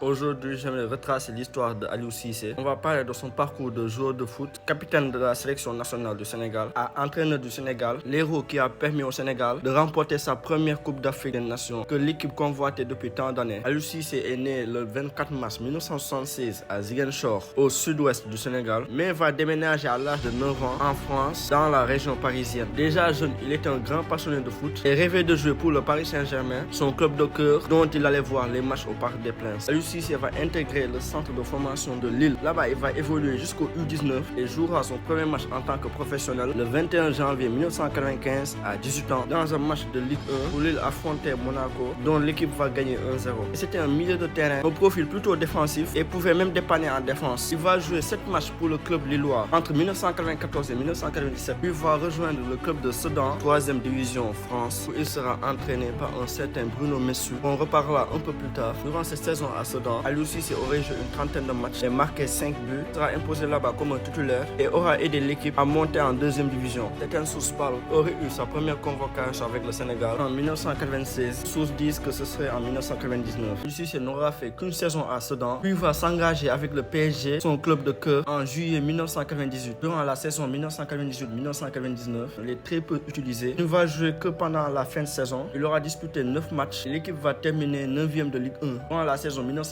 Aujourd'hui, j'aimerais retracer l'histoire de Aliou Cissé. On va parler de son parcours de joueur de foot, capitaine de la sélection nationale du Sénégal, entraîneur du Sénégal, l'héros qui a permis au Sénégal de remporter sa première Coupe d'Afrique des Nations que l'équipe convoitait depuis tant d'années. Aliou Cissé est né le 24 mars 1976 à Ziguinchor, au sud-ouest du Sénégal, mais va déménager à l'âge de 9 ans en France, dans la région parisienne. Déjà jeune, il était un grand passionné de foot et rêvait de jouer pour le Paris Saint-Germain, son club de cœur dont il allait voir les matchs au Parc des Princes. Aliou Cissé va intégrer le centre de formation de Lille. Là-bas, il va évoluer jusqu'au U19 et jouera son premier match en tant que professionnel le 21 janvier 1995 à 18 ans dans un match de Ligue 1 où Lille affrontait Monaco, dont l'équipe va gagner 1-0. C'était un milieu de terrain au profil plutôt défensif et pouvait même dépanner en défense. Il va jouer 7 matchs pour le club lillois entre 1994 et 1997, puis va rejoindre le club de Sedan, 3e division France, où il sera entraîné par un certain Bruno Messu. On reparlera un peu plus tard. Durant cette saison à Sedan, Aliou Cissé aurait joué une trentaine de matchs et marqué 5 buts, sera imposé là-bas comme un titulaire et aura aidé l'équipe à monter en 2e division. Certaines sources parlent aurait eu sa première convocation avec le Sénégal en 1996. Sources disent que ce serait en 1999. Aliou Cissé n'aura fait qu'une saison à Sedan, puis va s'engager avec le PSG, son club de cœur, en juillet 1998. Durant la saison 1998-1999, il est très peu utilisé. Il ne va jouer que pendant la fin de saison. Il aura disputé 9 matchs et l'équipe va terminer 9e de Ligue 1. Durant la saison 1999-2000,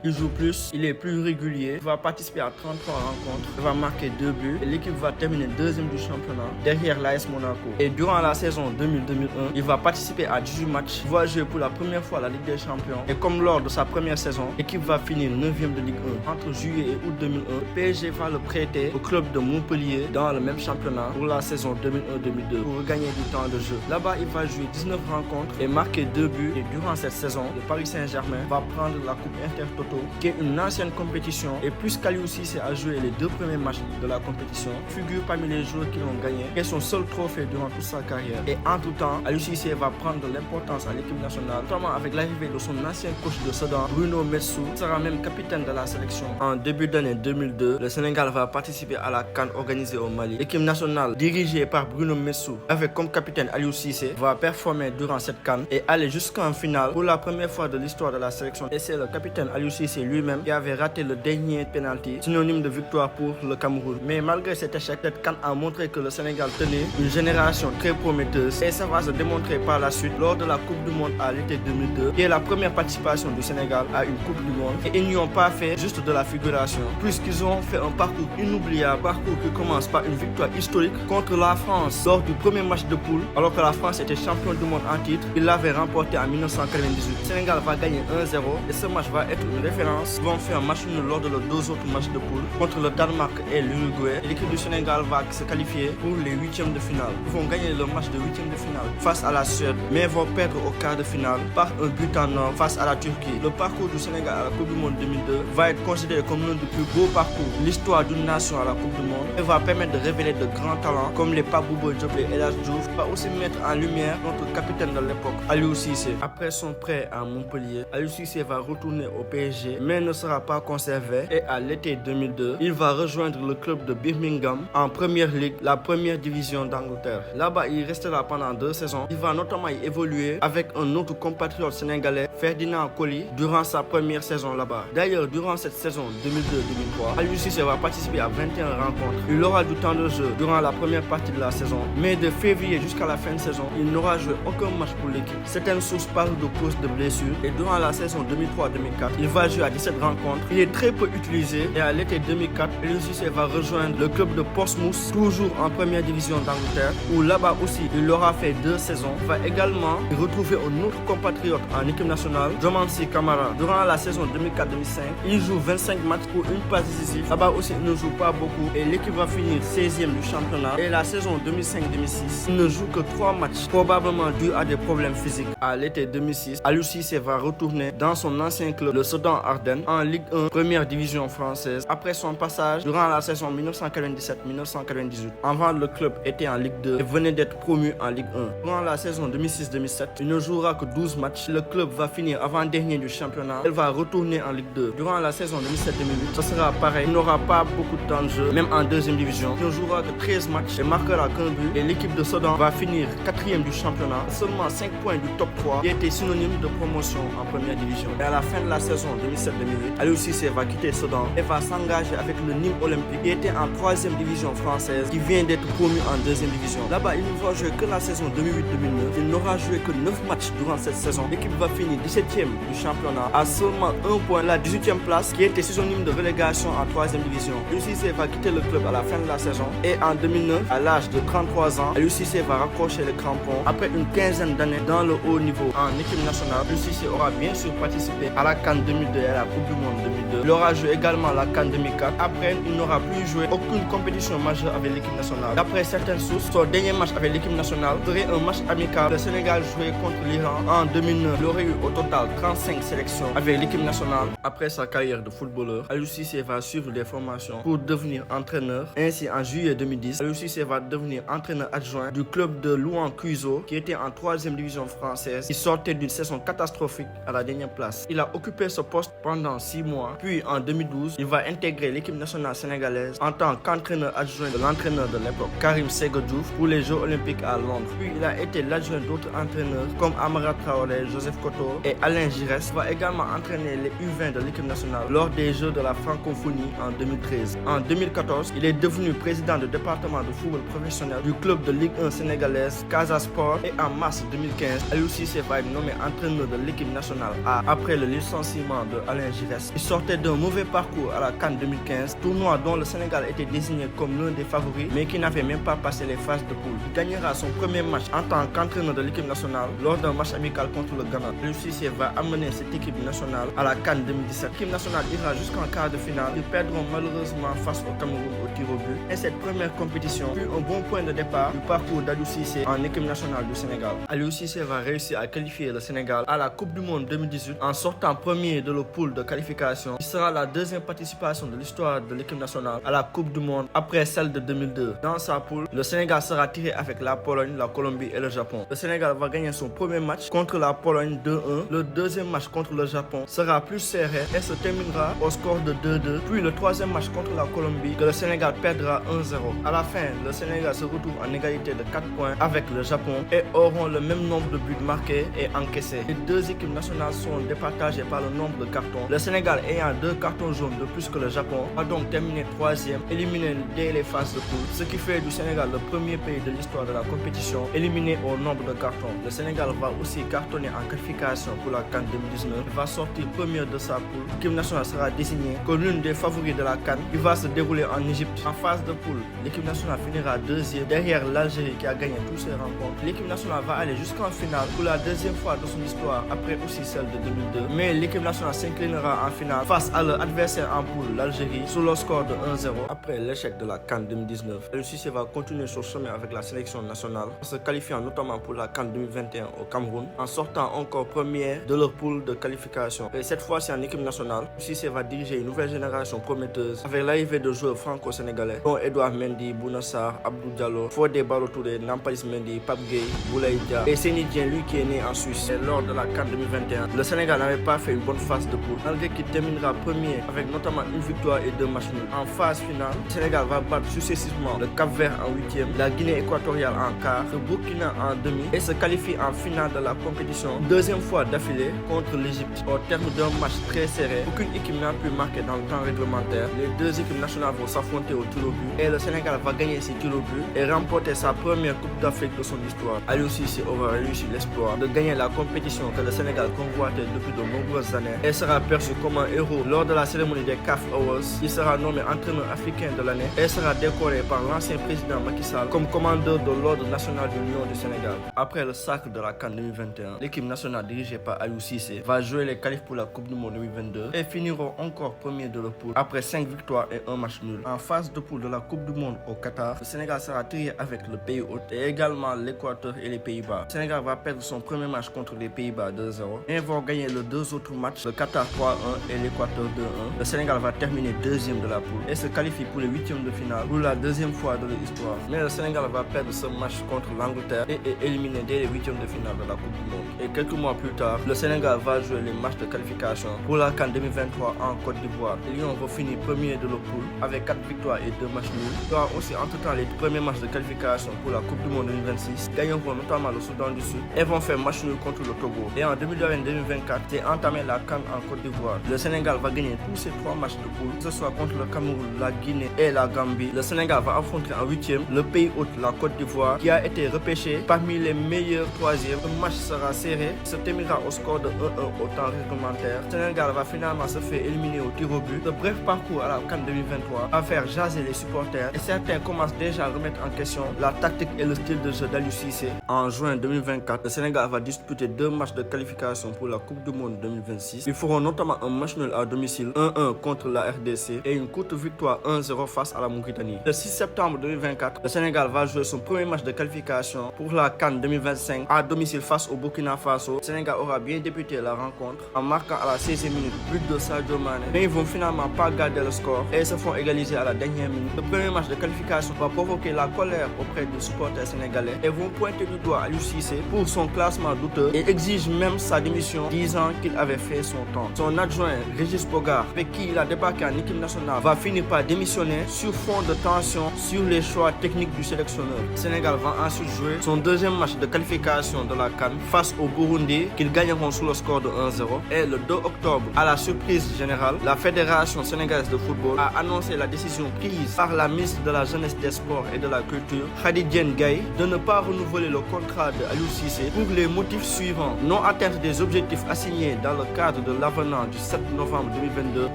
il joue plus, il est plus régulier, il va participer à 33 rencontres, il va marquer 2 buts et l'équipe va terminer 2e du championnat derrière l'AS Monaco. Et durant la saison 2000-2001, il va participer à 18 matchs, il va jouer pour la première fois la Ligue des Champions et comme lors de sa première saison, l'équipe va finir 9e de Ligue 1. Entre juillet et août 2001, le PSG va le prêter au club de Montpellier dans le même championnat pour la saison 2001-2002 pour regagner du temps de jeu. Là-bas, il va jouer 19 rencontres et marquer 2 buts et durant cette saison, le Paris Saint-Germain va prendre la Coupe Intertoto, qui est une ancienne compétition, et puisque Aliou Cissé a joué les 2 premiers matchs de la compétition, figure parmi les joueurs qui l'ont gagné, et son seul trophée durant toute sa carrière. Et en tout temps, Aliou Cissé va prendre de l'importance à l'équipe nationale, notamment avec l'arrivée de son ancien coach de Sedan, Bruno Messu, qui sera même capitaine de la sélection. En début d'année 2002, le Sénégal va participer à la CAN organisée au Mali. L'équipe nationale, dirigée par Bruno Messu, avec comme capitaine Aliou Cissé, va performer durant cette CAN et aller jusqu'en finale pour la première fois de l'histoire de la sélection. Et c'est le capitaine Aliou Cissé lui-même qui avait raté le dernier penalty, synonyme de victoire pour le Cameroun. Mais malgré cet échec, cette CAN a montré que le Sénégal tenait une génération très prometteuse et ça va se démontrer par la suite lors de la Coupe du Monde à l'été 2002, qui est la première participation du Sénégal à une Coupe du Monde. Et ils n'y ont pas fait juste de la figuration, puisqu'ils ont fait un parcours inoubliable, parcours qui commence par une victoire historique contre la France lors du premier match de poule, alors que la France était champion du monde en titre. Ils l'avaient remporté en 1998. Le Sénégal va gagner 1-0 et ce match va être une référence. Ils vont faire un match nul lors de leurs 2 autres matchs de poule contre le Danemark et l'Uruguay. L'équipe du Sénégal va se qualifier pour les 8e de finale. Ils vont gagner le match de 8e de finale face à la Suède, mais vont perdre au quart de finale par un but en or face à la Turquie. Le parcours du Sénégal à la Coupe du Monde 2002 va être considéré comme l'un des plus beaux parcours de l'histoire d'une nation à la Coupe du Monde et va permettre de révéler de grands talents comme les Pape Bouba Diop et El Hadji Diouf. Va aussi mettre en lumière notre capitaine de l'époque, Aliou Cissé. Après son prêt à Montpellier, Aliou Cissé va retourner au PSG mais ne sera pas conservé et à l'été 2002, il va rejoindre le club de Birmingham en première ligue, la première division d'Angleterre. Là-bas, il restera pendant 2 saisons. Il va notamment y évoluer avec un autre compatriote sénégalais, Ferdinand Coly, durant sa première saison là-bas. D'ailleurs, durant cette saison 2002-2003, Aliou Cissé va participer à 21 rencontres. Il aura du temps de jeu durant la première partie de la saison, mais de février jusqu'à la fin de saison, il n'aura joué aucun match pour l'équipe. Certaines sources parlent de cause de blessures et durant la saison 2003-2004, il va jouer à 17 rencontres. Il est très peu utilisé et à l'été 2004, Aliou Cissé va rejoindre le club de Portsmouth, toujours en première division d'Angleterre, où là-bas aussi il aura fait 2 saisons. Il va également retrouver un autre compatriote en équipe nationale, Diomansy Kamara. Durant la saison 2004-2005, il joue 25 matchs pour une passe décisive. Là-bas aussi il ne joue pas beaucoup et l'équipe va finir 16e du championnat. Et la saison 2005-2006, il ne joue que 3 matchs, probablement dû à des problèmes physiques. À l'été 2006, Aliou Cissé va retourner dans son ancien club, le Sedan Ardennes, en Ligue 1, première division française, après son passage durant la saison 1997-1998. Avant, le club était en Ligue 2 et venait d'être promu en Ligue 1. Durant la saison 2006-2007, il ne jouera que 12 matchs. Le club va finir avant-dernier du championnat. Elle va retourner en Ligue 2. Durant la saison 2007-2008, ce sera pareil. Il n'aura pas beaucoup de temps de jeu, même en 2e division. Il ne jouera que 13 matchs et marquera qu'un but. Et l'équipe de Sedan va finir 4e du championnat, seulement 5 points du top 3, qui était synonyme de promotion en première division. division. Et à la fin de la saison 2007-2008, Aliou Cissé va quitter Sedan et va s'engager avec le Nîmes Olympique qui était en 3e division française qui vient d'être promu en 2e division. Là-bas, il ne va jouer que la saison 2008-2009. Il n'aura joué que 9 matchs durant cette saison. L'équipe va finir 17e du championnat à seulement 1 point, la 18e place qui était synonyme de relégation en 3e division. Aliou Cissé va quitter le club à la fin de la saison et en 2009, à l'âge de 33 ans, Aliou Cissé va raccrocher le crampon. Après une quinzaine d'années dans le haut niveau en équipe nationale, Aliou Cissé aura bien sûr participé à la CAN 2002 et à la Coupe du Monde 2002. Il aura joué également la CAN 2004. Après, il n'aura plus joué aucune compétition majeure avec l'équipe nationale. D'après certaines sources, son dernier match avec l'équipe nationale serait un match amical. Le Sénégal jouait contre l'Iran en 2009. Il aurait eu au total 35 sélections avec l'équipe nationale. Après sa carrière de footballeur, Aliou Cissé va suivre des formations pour devenir entraîneur. Ainsi, en juillet 2010, Aliou Cissé va devenir entraîneur adjoint du club de Louan Cuiseaux qui était en 3e division française. Il sortait d'une saison catastrophique à la dernière place. Il a occupé ce poste pendant 6 mois. Puis en 2012, il va intégrer l'équipe nationale sénégalaise en tant qu'entraîneur adjoint de l'entraîneur de l'époque, Karim Séga Diouf, pour les Jeux Olympiques à Londres. Puis il a été l'adjoint d'autres entraîneurs comme Amara Traoré, Joseph Koto et Alain Giresse. Il va également entraîner les U20 de l'équipe nationale lors des Jeux de la francophonie en 2013. En 2014, il est devenu président du département de football professionnel du club de Ligue 1 sénégalaise Casa Sport et en mars 2015, Aliou Cissé va être nommé entraîneur de l'équipe nationale A après le licenciement de Alain Giresse. Il sortait d'un mauvais parcours à la CAN 2015, tournoi dont le Sénégal était désigné comme l'un des favoris mais qui n'avait même pas passé les phases de poule. Il gagnera son premier match en tant qu'entraîneur de l'équipe nationale lors d'un match amical contre le Ghana. Aliou Cissé va amener cette équipe nationale à la CAN 2017. L'équipe nationale ira jusqu'en quart de finale. Ils perdront malheureusement face au Cameroun au tir au but. Et cette première compétition fut un bon point de départ du parcours d'Aliou Cissé en équipe nationale du Sénégal. Aliou Cissé va réussir à qualifier le Sénégal à la Coupe du Monde 2018 en sortant premier de la poule de qualification. Il sera la deuxième participation de l'histoire de l'équipe nationale à la Coupe du Monde après celle de 2002. Dans sa poule, le Sénégal sera tiré avec la Pologne, la Colombie et le Japon. Le Sénégal va gagner son premier match contre la Pologne 2-1. Le deuxième match contre le Japon sera plus serré et se terminera au score de 2-2. Puis le troisième match contre la Colombie que le Sénégal perdra 1-0. À la fin, le Sénégal se retrouve en égalité de 4 points avec le Japon et auront le même nombre de buts marqués et encaissés. Les deux équipes nationales sont départagées par le nombre de cartons. Le Sénégal ayant 2 cartons jaunes de plus que le Japon va donc terminer 3e, éliminé dès les phases de poule, ce qui fait du Sénégal le premier pays de l'histoire de la compétition éliminé au nombre de cartons. Le Sénégal va aussi cartonner en qualification pour la CAN 2019. Il va sortir premier de sa poule. L'équipe nationale sera désignée comme l'une des favoris de la CAN qui va se dérouler en Égypte. En phase de poule, l'équipe nationale finira 2e derrière l'Algérie qui a gagné toutes ses rencontres. L'équipe nationale va aller jusqu'en finale pour la deuxième fois de son histoire après aussi celle de 2002. Mais l'équipe nationale s'inclinera en finale face à leur adversaire en poule, l'Algérie, sous le score de 1-0. Après l'échec de la CAN 2019, Aliou Cissé va continuer son chemin avec la sélection nationale en se qualifiant notamment pour la CAN 2021 au Cameroun, en sortant encore premier de leur poule de qualification. Et cette fois-ci en équipe nationale, Aliou Cissé va diriger une nouvelle génération prometteuse avec l'arrivée de joueurs franco-sénégalais dont Edouard Mendy, Bouna Sarr, Abdou Diallo, Fodé Ballo-Touré, Nampalys Mendy, Pape Gueye, Boulaye Dia et Seny Dieng, lui qui est né en Suisse. Et lors de la CAN 2021, le Sénégal n'avait pas fait une bonne phase de poule, malgré qu'il terminera premier avec notamment une victoire et 2 matchs nuls. En phase finale, le Sénégal va battre successivement le Cap-Vert en 8e, la Guinée équatoriale en quart, le Burkina en demi et se qualifie en finale de la compétition, deuxième fois d'affilée contre l'Égypte. Au terme d'un match très serré, aucune équipe n'a pu marquer dans le temps réglementaire. Les deux équipes nationales vont s'affronter au tir au but et le Sénégal va gagner ses tirs au but et remporter sa première Coupe d'Afrique de son histoire. Aliou Cissé aura réussi l'exploit de gagner la compétition que le Sénégal convoitait depuis de nombreuses années et sera perçu comme un héros lors de la cérémonie des CAF Awards. Il sera nommé entraîneur africain de l'année et sera décoré par l'ancien président Macky Sall comme commandeur de l'ordre national du Lion du Sénégal. Après le sacre de la CAN 2021, l'équipe nationale dirigée par Aliou Cissé va jouer les qualifs pour la Coupe du Monde 2022 et finiront encore premier de leur poule après 5 victoires et 1 match nul. En phase de poule de la Coupe du Monde au Qatar, le Sénégal sera trié avec le pays hôte et également l'Équateur et les Pays-Bas. Le Sénégal va perdre son premier match contre les Pays-Bas 2-0 et vont gagner les 2 autres matchs, le Qatar 3-1 et l'Équateur 2-1. Le Sénégal va terminer deuxième de la poule et se qualifie pour les 8e de finale pour la deuxième fois de l'histoire. Mais le Sénégal va perdre ce match contre l'Angleterre et est éliminé dès les 8e de finale de la Coupe du Monde. Et quelques mois plus tard, le Sénégal va jouer les matchs de qualification pour la CAN 2023 en Côte d'Ivoire. Les Lions vont finir premier de leur poule avec 4 victoires et 2 matchs nuls. Il y aura aussi entre-temps les premiers matchs de qualification pour la Coupe du Monde 2026. Gagneront notamment le Soudan du Sud et vont faire match nul contre le Togo. Et en 2024, 2024, c'est entamer la CAN en Côte d'Ivoire. Le Sénégal va gagner tous ses 3 matchs de poule, que ce soit contre le Cameroun, la Guinée et la Gambie. Le Sénégal va affronter en 8e le pays hôte, la Côte d'Ivoire, qui a été repêché parmi les meilleurs 3e. Le match sera serré, se terminera au score de 1-1 au temps réglementaire. Le Sénégal va finalement se faire éliminer au tir au but. Le bref parcours à la CAN 2023 va faire jaser les supporters et certains commencent déjà à remettre en question la tactique et le style de jeu d'Aliou Cissé. En juin 2024, le Sénégal va disputer 2 matchs de qualification pour la Coupe du Monde 2026. Ils feront notamment un match nul à domicile 1-1 contre la RDC et une courte victoire 1-0 face à la Mauritanie. Le 6 septembre 2024, le Sénégal va jouer son premier match de qualification pour la CAN 2025 à domicile face au Burkina Faso. Le Sénégal aura bien débuté la rencontre en marquant à la 16e minute but de Sadio Mané. Mais ils vont finalement pas garder le score et se font égaliser à la dernière minute. Le premier match de qualification va provoquer la colère auprès des supporters sénégalais et vont pointer du doigt Aliou Cissé pour son classement douteux et exigent même sa démission, disant qu'il avait fait son temps. Son adjoint Régis Bogart, avec qui il a débarqué en équipe nationale, va finir par démissionner sur fond de tension sur les choix techniques du sélectionneur. Le Sénégal va ensuite jouer son deuxième match de qualification de la CAN face au Burundi, qu'ils gagneront sous le score de 1-0. Et le 2 octobre, à la surprise générale, la Fédération sénégalaise de football a annoncé la décision prise par la ministre de la Jeunesse, des Sports et de la Culture, Khady Diène Gaye, de ne pas renouveler le contrat de Aliou Cissé pour les motifs suivants: non atteinte des objectifs assignés dans le cadre de l'avenant du 7 novembre 2022,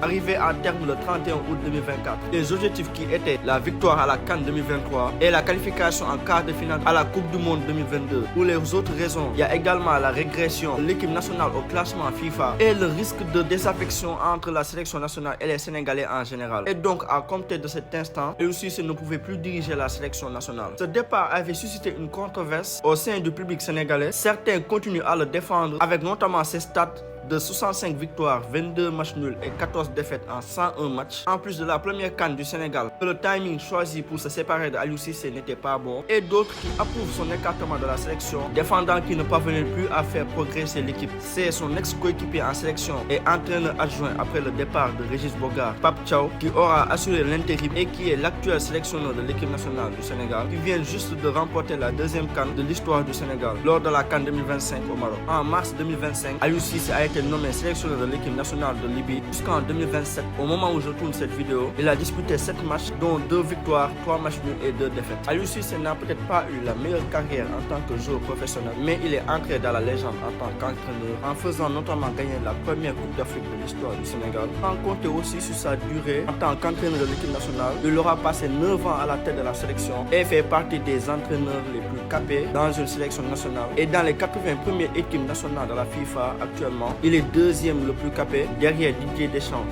arrivé à terme le 31 août 2024. Les objectifs qui étaient la victoire à la CAN 2023 et la qualification en quart de finale à la Coupe du Monde 2022. Pour les autres raisons, il y a également la régression de l'équipe nationale au classement FIFA et le risque de désaffection entre la sélection nationale et les Sénégalais en général. Et donc, à compter de cet instant, Aliou Cissé ne pouvait plus diriger la sélection nationale. Ce départ avait suscité une controverse au sein du public sénégalais. Certains continuent à le défendre avec notamment ses stats de 65 victoires, 22 matchs nuls et 14 défaites en 101 matchs. En plus de la première CAN du Sénégal, que le timing choisi pour se séparer de Aliou Cissé n'était pas bon. Et d'autres qui approuvent son écartement de la sélection, défendant qu'il ne parvenait plus à faire progresser l'équipe. C'est son ex-coéquipier en sélection et entraîneur adjoint après le départ de Régis Bogart, Pape Thiaw, qui aura assuré l'intérim et qui est l'actuel sélectionneur de l'équipe nationale du Sénégal, qui vient juste de remporter la deuxième CAN de l'histoire du Sénégal lors de la CAN 2025 au Maroc. En mars 2025, Aliou Cissé a été nommé sélectionneur de l'équipe nationale de Libye jusqu'en 2027. Au moment où je tourne cette vidéo, il a disputé 7 matchs, dont 2 victoires, 3 matchs nuls et 2 défaites. Aliou Cissé n'a peut-être pas eu la meilleure carrière en tant que joueur professionnel, mais il est entré dans la légende en tant qu'entraîneur, en faisant notamment gagner la première Coupe d'Afrique de l'histoire du Sénégal. Sans compter aussi sur sa durée en tant qu'entraîneur de l'équipe nationale, il aura passé 9 ans à la tête de la sélection et fait partie des entraîneurs les plus capés dans une sélection nationale. Et dans les 80 premières équipes nationales de la FIFA actuellement, il est deuxième le plus capé derrière Didier Deschamps.